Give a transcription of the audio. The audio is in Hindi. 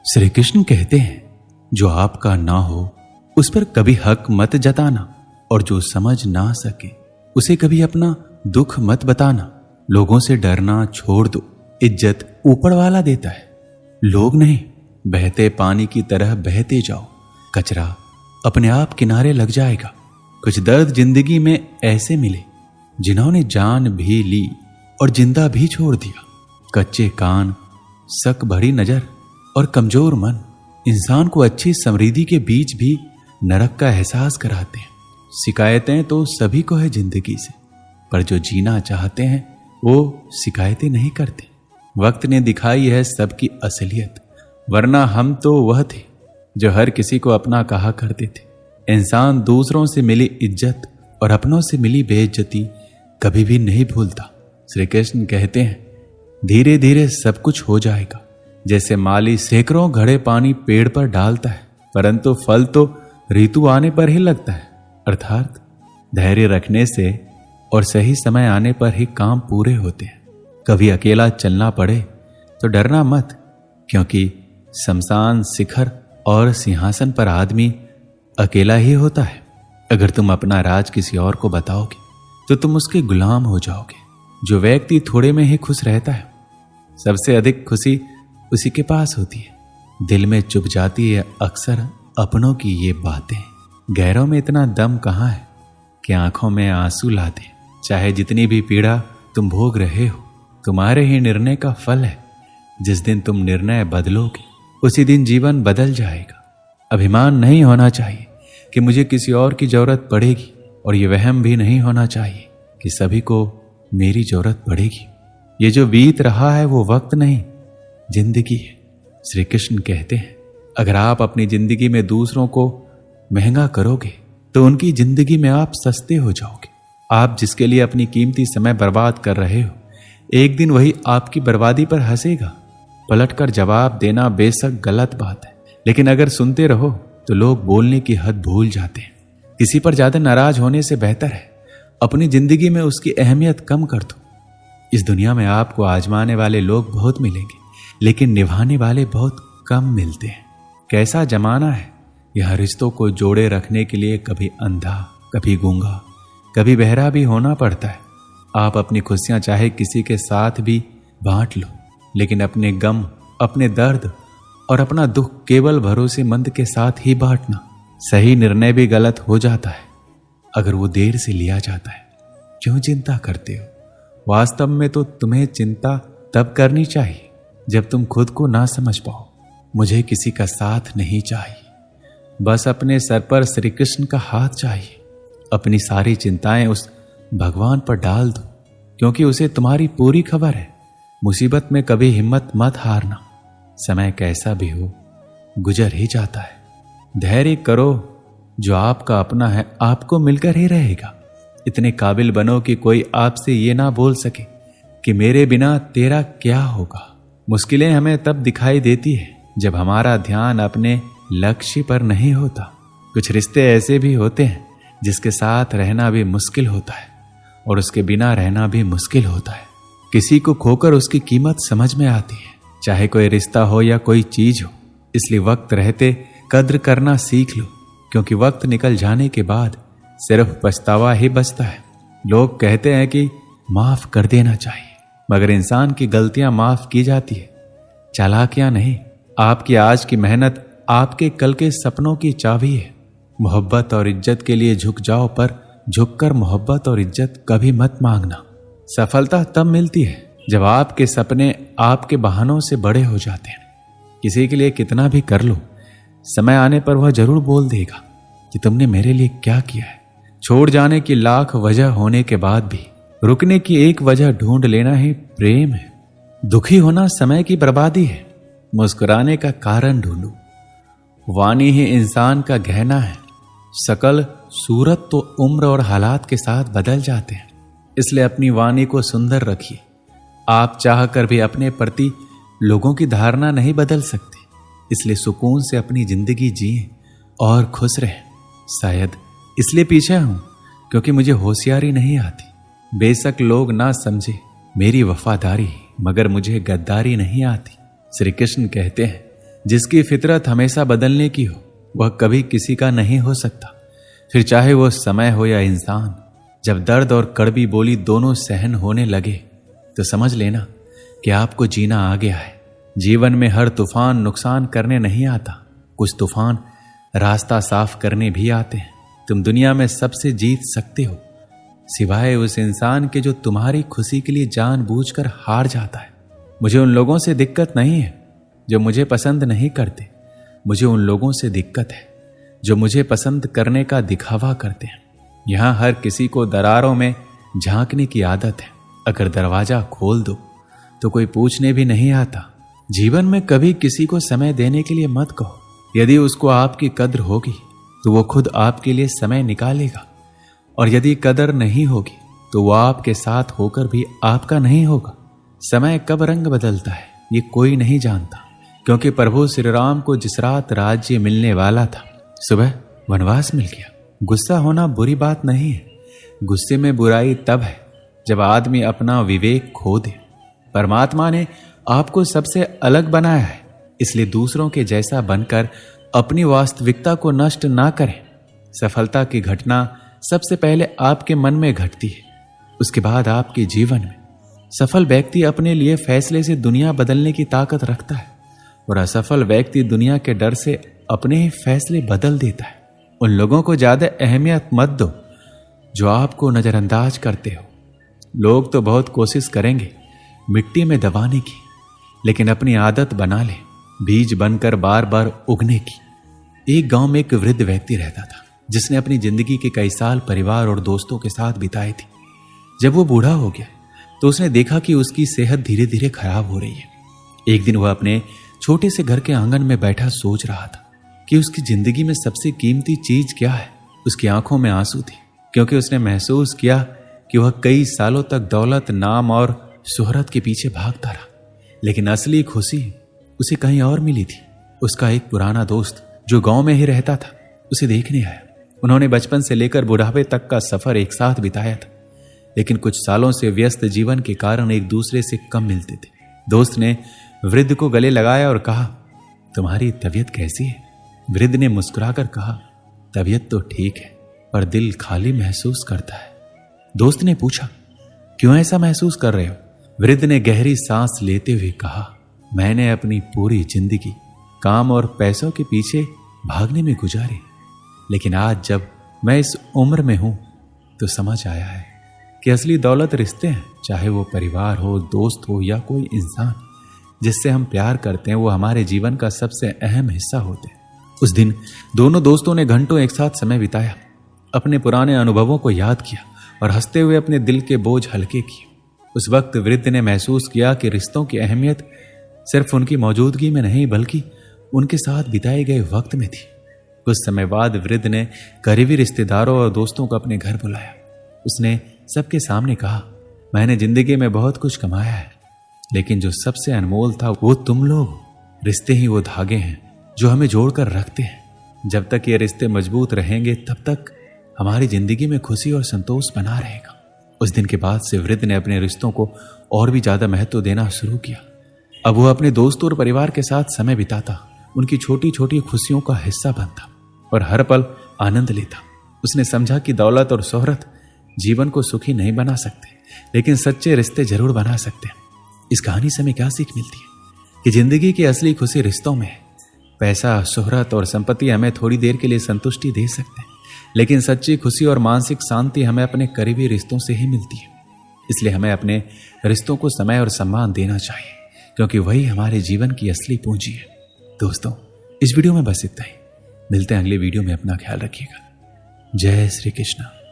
श्री कृष्ण कहते हैं, जो आपका ना हो उस पर कभी हक मत जताना, और जो समझ ना सके उसे कभी अपना दुख मत बताना। लोगों से डरना छोड़ दो, इज्जत ऊपर वाला देता है, लोग नहीं। बहते पानी की तरह बहते जाओ, कचरा अपने आप किनारे लग जाएगा। कुछ दर्द जिंदगी में ऐसे मिले जिन्होंने जान भी ली और जिंदा भी छोड़ दिया। कच्चे कान, शक भरी नजर और कमजोर मन इंसान को अच्छी समृद्धि के बीच भी नरक का एहसास कराते हैं। शिकायतें तो सभी को है जिंदगी से, पर जो जीना चाहते हैं वो शिकायतें नहीं करते। वक्त ने दिखाई है सबकी असलियत, वरना हम तो वह थे जो हर किसी को अपना कहा करते थे। इंसान दूसरों से मिली इज्जत और अपनों से मिली बेइज्जती कभी भी नहीं भूलता। श्री कृष्ण कहते हैं, धीरे धीरे सब कुछ हो जाएगा। जैसे माली सैकड़ों घड़े पानी पेड़ पर डालता है, परंतु फल तो ऋतु आने पर ही लगता है। अर्थात धैर्य रखने से और सही समय आने पर ही काम पूरे होते हैं। कभी अकेला चलना पड़े तो डरना मत, क्योंकि शमशान, शिखर और सिंहासन पर आदमी अकेला ही होता है। अगर तुम अपना राज किसी और को बताओगे तो तुम उसके गुलाम हो जाओगे। जो व्यक्ति थोड़े में ही खुश रहता है, सबसे अधिक खुशी उसी के पास होती है। दिल में चुप जाती है अक्सर अपनों की ये बातें। गैरों में इतना दम कहाँ है कि आंखों में आंसू ला दे। चाहे जितनी भी पीड़ा तुम भोग रहे हो, तुम्हारे ही निर्णय का फल है। जिस दिन तुम निर्णय बदलोगे उसी दिन जीवन बदल जाएगा। अभिमान नहीं होना चाहिए कि मुझे किसी और की जरूरत पड़ेगी, और ये वहम भी नहीं होना चाहिए कि सभी को मेरी जरूरत पड़ेगी। ये जो बीत रहा है वो वक्त नहीं, जिंदगी है। श्री कृष्ण कहते हैं, अगर आप अपनी जिंदगी में दूसरों को महंगा करोगे तो उनकी जिंदगी में आप सस्ते हो जाओगे। आप जिसके लिए अपनी कीमती समय बर्बाद कर रहे हो, एक दिन वही आपकी बर्बादी पर हंसेगा। पलटकर जवाब देना बेशक गलत बात है, लेकिन अगर सुनते रहो तो लोग बोलने की हद भूल जाते हैं। किसी पर ज्यादा नाराज होने से बेहतर है अपनी जिंदगी में उसकी अहमियत कम कर दो। इस दुनिया में आपको आजमाने वाले लोग बहुत मिलेंगे, लेकिन निभाने वाले बहुत कम मिलते हैं। कैसा जमाना है, यह रिश्तों को जोड़े रखने के लिए कभी अंधा, कभी गूंगा, कभी बहरा भी होना पड़ता है। आप अपनी खुशियां चाहे किसी के साथ भी बांट लो, लेकिन अपने गम, अपने दर्द और अपना दुख केवल भरोसेमंद के साथ ही बांटना। सही निर्णय भी गलत हो जाता है अगर वो देर से लिया जाता है। क्यों चिंता करते हो? वास्तव में तो तुम्हें चिंता तब करनी चाहिए जब तुम खुद को ना समझ पाओ। मुझे किसी का साथ नहीं चाहिए, बस अपने सर पर श्री कृष्ण का हाथ चाहिए। अपनी सारी चिंताएं उस भगवान पर डाल दो, क्योंकि उसे तुम्हारी पूरी खबर है। मुसीबत में कभी हिम्मत मत हारना। समय कैसा भी हो गुजर ही जाता है। धैर्य करो, जो आपका अपना है आपको मिलकर ही रहेगा। इतने काबिल बनो कि कोई आपसे ये ना बोल सके कि मेरे बिना तेरा क्या होगा। मुश्किलें हमें तब दिखाई देती है जब हमारा ध्यान अपने लक्ष्य पर नहीं होता। कुछ रिश्ते ऐसे भी होते हैं जिसके साथ रहना भी मुश्किल होता है और उसके बिना रहना भी मुश्किल होता है। किसी को खोकर उसकी कीमत समझ में आती है, चाहे कोई रिश्ता हो या कोई चीज हो। इसलिए वक्त रहते कद्र करना सीख लो, क्योंकि वक्त निकल जाने के बाद सिर्फ पछतावा ही बचता है। लोग कहते हैं कि माफ कर देना चाहिए, मगर इंसान की गलतियां माफ की जाती है, चालाकियां नहीं। आपकी आज की मेहनत आपके कल के सपनों की चाबी है। मोहब्बत और इज्जत के लिए झुक जाओ, पर झुककर मोहब्बत और इज्जत कभी मत मांगना। सफलता तब मिलती है जब आपके सपने आपके बहानों से बड़े हो जाते हैं। किसी के लिए कितना भी कर लो, समय आने पर वह जरूर बोल देगा कि तुमने मेरे लिए क्या किया है। छोड़ जाने की लाख वजह होने के बाद भी रुकने की एक वजह ढूंढ लेना ही प्रेम है। दुखी होना समय की बर्बादी है, मुस्कुराने का कारण ढूंढो। वाणी ही इंसान का गहना है। शकल सूरत तो उम्र और हालात के साथ बदल जाते हैं, इसलिए अपनी वाणी को सुंदर रखिए। आप चाहकर भी अपने प्रति लोगों की धारणा नहीं बदल सकते, इसलिए सुकून से अपनी जिंदगी जिए और खुश रहें। शायद इसलिए पीछे हूं क्योंकि मुझे होशियारी नहीं आती। बेशक लोग ना समझे मेरी वफादारी, मगर मुझे गद्दारी नहीं आती। श्री कृष्ण कहते हैं, जिसकी फितरत हमेशा बदलने की हो वह कभी किसी का नहीं हो सकता, फिर चाहे वो समय हो या इंसान। जब दर्द और कड़वी बोली दोनों सहन होने लगे तो समझ लेना कि आपको जीना आ गया है। जीवन में हर तूफान नुकसान करने नहीं आता, कुछ तूफान रास्ता साफ करने भी आते हैं। तुम दुनिया में सबसे जीत सकते हो सिवाय उस इंसान के जो तुम्हारी खुशी के लिए जानबूझकर हार जाता है। मुझे उन लोगों से दिक्कत नहीं है जो मुझे पसंद नहीं करते, मुझे उन लोगों से दिक्कत है जो मुझे पसंद करने का दिखावा करते हैं। यहां हर किसी को दरारों में झांकने की आदत है। अगर दरवाजा खोल दो तो कोई पूछने भी नहीं आता। जीवन में कभी किसी को समय देने के लिए मत कहो। यदि उसको आपकी कद्र होगी तो वो खुद आपके लिए समय निकालेगा, और यदि कदर नहीं होगी तो वो आपके साथ होकर भी आपका नहीं होगा। समय कब रंग बदलता है ये कोई नहीं जानता, क्योंकि प्रभु श्री राम को जिस रात राज्य मिलने वाला था सुबह वनवास मिल गया। गुस्सा होना बुरी बात नहीं है, गुस्से में बुराई तब है जब आदमी अपना विवेक खो दे। परमात्मा ने आपको सबसे अलग बनाया है, इसलिए दूसरों के जैसा बनकर अपनी वास्तविकता को नष्ट ना करें। सफलता की घटना सबसे पहले आपके मन में घटती है, उसके बाद आपके जीवन में। सफल व्यक्ति अपने लिए फैसले से दुनिया बदलने की ताकत रखता है, और असफल व्यक्ति दुनिया के डर से अपने ही फैसले बदल देता है। उन लोगों को ज्यादा अहमियत मत दो जो आपको नजरअंदाज करते हो। लोग तो बहुत कोशिश करेंगे मिट्टी में दबाने की, लेकिन अपनी आदत बना ले बीज बनकर बार बार उगने की। एक गांव में एक वृद्ध व्यक्ति रहता था जिसने अपनी जिंदगी के कई साल परिवार और दोस्तों के साथ बिताए थे। जब वो बूढ़ा हो गया तो उसने देखा कि उसकी सेहत धीरे धीरे खराब हो रही है। एक दिन वह अपने छोटे से घर के आंगन में बैठा सोच रहा था कि उसकी जिंदगी में सबसे कीमती चीज क्या है। उसकी आंखों में आंसू थे, क्योंकि उसने महसूस किया कि वह कई सालों तक दौलत, नाम और शोहरत के पीछे भागता रहा, लेकिन असली खुशी उसे कहीं और मिली थी। उसका एक पुराना दोस्त जो गांव में ही रहता था उसे देखने आया। उन्होंने बचपन से लेकर बुढ़ापे तक का सफर एक साथ बिताया था, लेकिन कुछ सालों से व्यस्त जीवन के कारण एक दूसरे से कम मिलते थे। दोस्त ने वृद्ध को गले लगाया और कहा, तुम्हारी तबीयत कैसी है? वृद्ध ने मुस्कुराकर कहा, तबीयत तो ठीक है, पर दिल खाली महसूस करता है। दोस्त ने पूछा, क्यों ऐसा महसूस कर रहे हो? वृद्ध ने गहरी सांस लेते हुए कहा, मैंने अपनी पूरी जिंदगी काम और पैसों के पीछे भागने में गुजारी, लेकिन आज जब मैं इस उम्र में हूं तो समझ आया है कि असली दौलत रिश्ते हैं। चाहे वो परिवार हो, दोस्त हो या कोई इंसान जिससे हम प्यार करते हैं, वो हमारे जीवन का सबसे अहम हिस्सा होते हैं। उस दिन दोनों दोस्तों ने घंटों एक साथ समय बिताया, अपने पुराने अनुभवों को याद किया और हंसते हुए अपने दिल के बोझ हल्के किए। उस वक्त वृद्ध ने महसूस किया कि रिश्तों की अहमियत सिर्फ उनकी मौजूदगी में नहीं बल्कि उनके साथ बिताए गए वक्त में थी। कुछ समय बाद वृद्ध ने करीबी रिश्तेदारों और दोस्तों को अपने घर बुलाया। उसने सबके सामने कहा, मैंने जिंदगी में बहुत कुछ कमाया है, लेकिन जो सबसे अनमोल था वो तुम लोग। रिश्ते ही वो धागे हैं जो हमें जोड़कर रखते हैं। जब तक ये रिश्ते मजबूत रहेंगे तब तक हमारी जिंदगी में खुशी और संतोष बना रहेगा। उस दिन के बाद से वृद्ध ने अपने रिश्तों को और भी ज्यादा महत्व देना शुरू किया। अब वो अपने दोस्तों और परिवार के साथ समय बिताता, उनकी छोटी छोटी खुशियों का हिस्सा बनता और हर पल आनंद लेता। उसने समझा कि दौलत और शोहरत जीवन को सुखी नहीं बना सकते, लेकिन सच्चे रिश्ते जरूर बना सकते हैं। इस कहानी से हमें क्या सीख मिलती है कि जिंदगी की असली खुशी रिश्तों में है। पैसा, शोहरत और संपत्ति हमें थोड़ी देर के लिए संतुष्टि दे सकते हैं, लेकिन सच्ची खुशी और मानसिक शांति हमें अपने करीबी रिश्तों से ही मिलती है। इसलिए हमें अपने रिश्तों को समय और सम्मान देना चाहिए, क्योंकि वही हमारे जीवन की असली पूंजी है। दोस्तों, इस वीडियो में बस इतना ही। मिलते हैं अगले वीडियो में। अपना ख्याल रखिएगा। जय श्री कृष्ण।